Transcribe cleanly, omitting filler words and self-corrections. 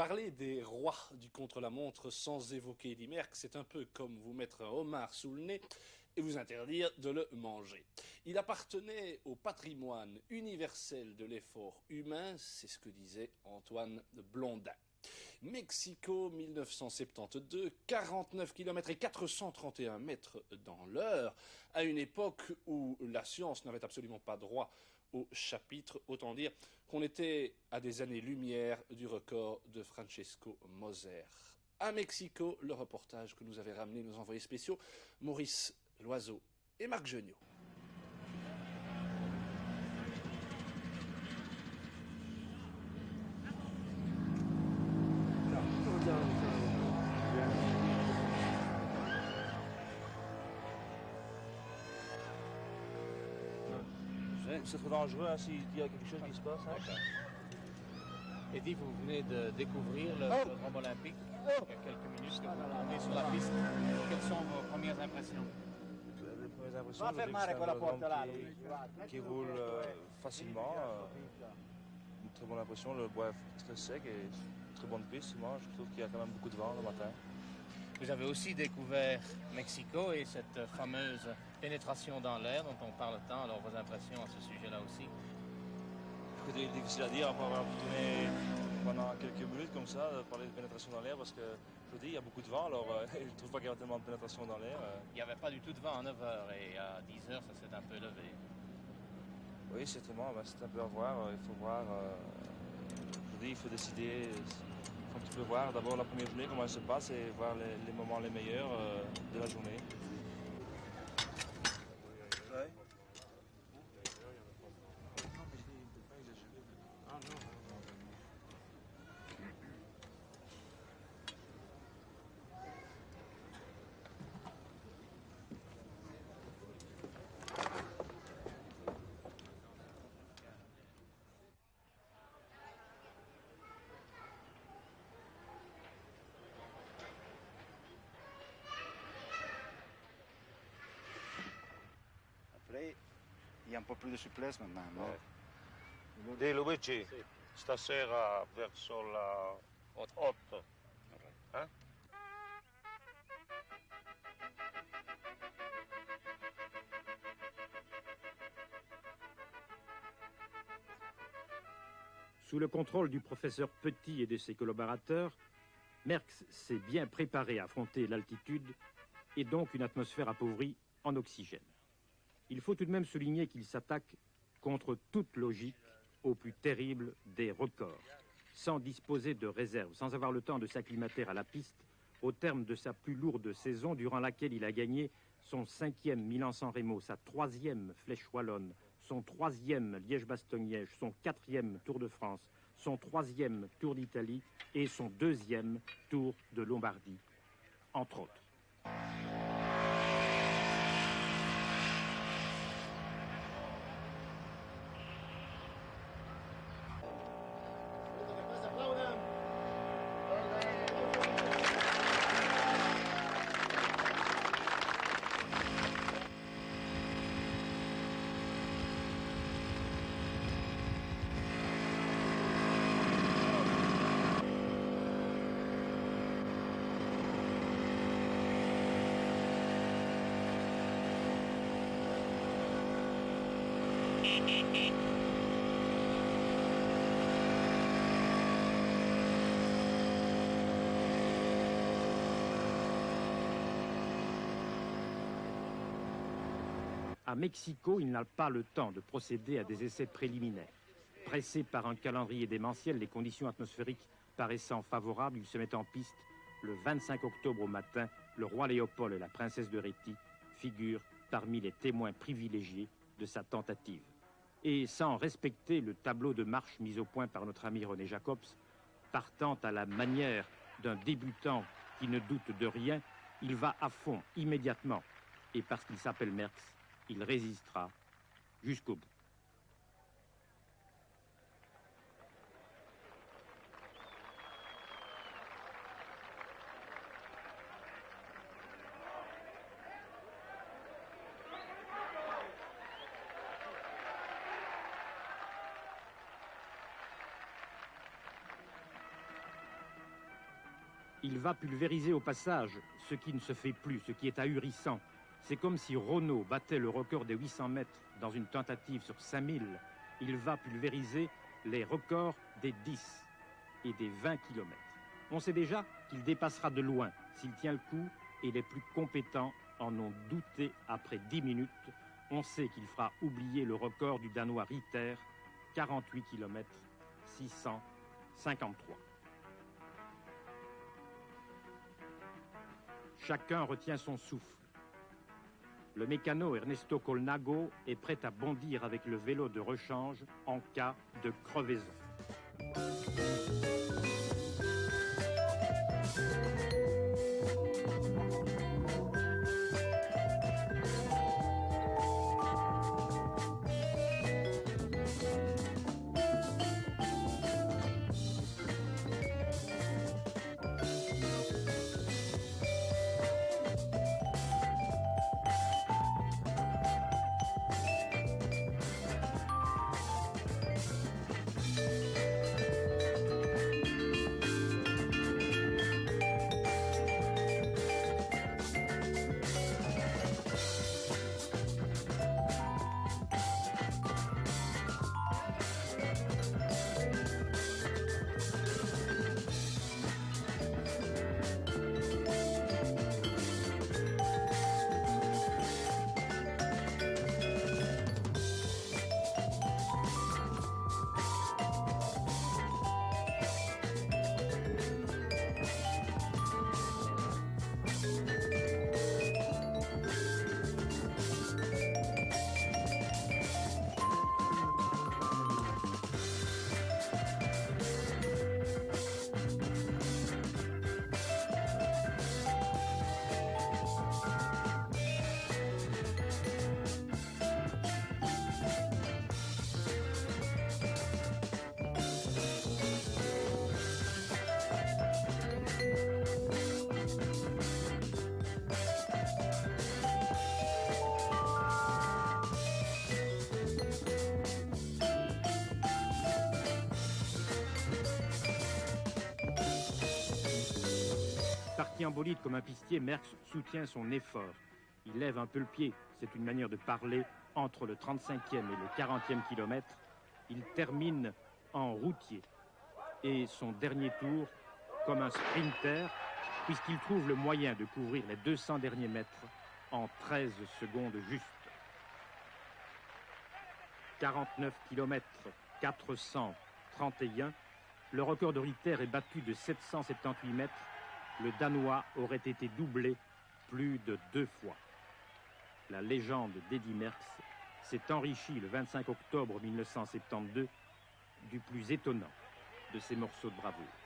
Parler des rois du contre-la-montre sans évoquer Eddy Merckx, c'est un peu comme vous mettre un homard sous le nez et vous interdire de le manger. Il appartenait au patrimoine universel de l'effort humain, c'est ce que disait Antoine Blondin. Mexico 1972, 49 km et 431 mètres dans l'heure, à une époque où la science n'avait absolument pas droit au chapitre, autant dire qu'on était à des années-lumière du record de Francesco Moser. À Mexico, le reportage que nous avaient ramené nos envoyés spéciaux, Maurice Loiseau et Marc Geniot. C'est trop dangereux hein, s'il y a quelque chose qui se passe. Hein. Eddy, vous venez de découvrir le Rome olympique il y a quelques minutes que vous tournez sur la piste. Quelles sont vos premières impressions? Les premières impressions, je dirais que c'est un vélodrome qui roule facilement. Une très bonne impression, le bois est très sec et une très bonne piste. Moi, je trouve qu'il y a quand même beaucoup de vent le matin. Vous avez aussi découvert Mexico et cette fameuse pénétration dans l'air dont on parle tant. Alors vos impressions à ce sujet-là aussi? C'est difficile à dire après avoir tourné pendant quelques minutes comme ça, de parler de pénétration dans l'air parce que je vous dis, il y a beaucoup de vent, alors je ne trouve pas qu'il y a tellement de pénétration dans l'air. Il n'y avait pas du tout de vent à 9h et à 10h ça s'est un peu levé. Oui, certainement, c'est un peu à voir. Il faut voir, je vous dis, il faut décider. Il faut un petit peu voir d'abord la première journée, comment elle se passe et voir les moments les meilleurs de la journée. Ouais. Après, il y a un peu plus de souplesse maintenant, no? Di Luigi, stasera verso la 8. Eh? Sous le contrôle du professeur Petit et de ses collaborateurs, Merckx s'est bien préparé à affronter l'altitude et donc une atmosphère appauvrie en oxygène. Il faut tout de même souligner qu'il s'attaque contre toute logique au plus terrible des records, sans disposer de réserve, sans avoir le temps de s'acclimater à la piste, au terme de sa plus lourde saison durant laquelle il a gagné son 5e Milan-San Remo, sa 3e Flèche Wallonne, son 3e Liège-Bastogne-Liège, son 4e Tour de France, son 3e Tour d'Italie et son 2e Tour de Lombardie, entre autres. À Mexico, il n'a pas le temps de procéder à des essais préliminaires. Pressé par un calendrier démentiel, les conditions atmosphériques paraissant favorables, il se met en piste le 25 octobre au matin. Le roi Léopold et la princesse de Réti figurent parmi les témoins privilégiés de sa tentative. Et sans respecter le tableau de marche mis au point par notre ami René Jacobs, partant à la manière d'un débutant qui ne doute de rien, il va à fond immédiatement. Et parce qu'il s'appelle Merckx, il résistera jusqu'au bout. Il va pulvériser au passage ce qui ne se fait plus, ce qui est ahurissant. C'est comme si Renaud battait le record des 800 mètres dans une tentative sur 5000. Il va pulvériser les records des 10 et des 20 kilomètres. On sait déjà qu'il dépassera de loin s'il tient le coup et les plus compétents en ont douté après 10 minutes. On sait qu'il fera oublier le record du Danois Ritter, 48 km 653. Chacun retient son souffle. Le mécano Ernesto Colnago est prêt à bondir avec le vélo de rechange en cas de crevaison. Parti en bolide comme un pistier, Merckx soutient son effort. Il lève un peu le pied, c'est une manière de parler, entre le 35e et le 40e kilomètre. Il termine en routier. Et son dernier tour, comme un sprinter, puisqu'il trouve le moyen de couvrir les 200 derniers mètres en 13 secondes juste. 49 km 431, le record de Ritter est battu de 778 mètres. Le Danois aurait été doublé plus de 2 fois. La légende d'Eddy Merckx s'est enrichie le 25 octobre 1972 du plus étonnant de ses morceaux de bravoure.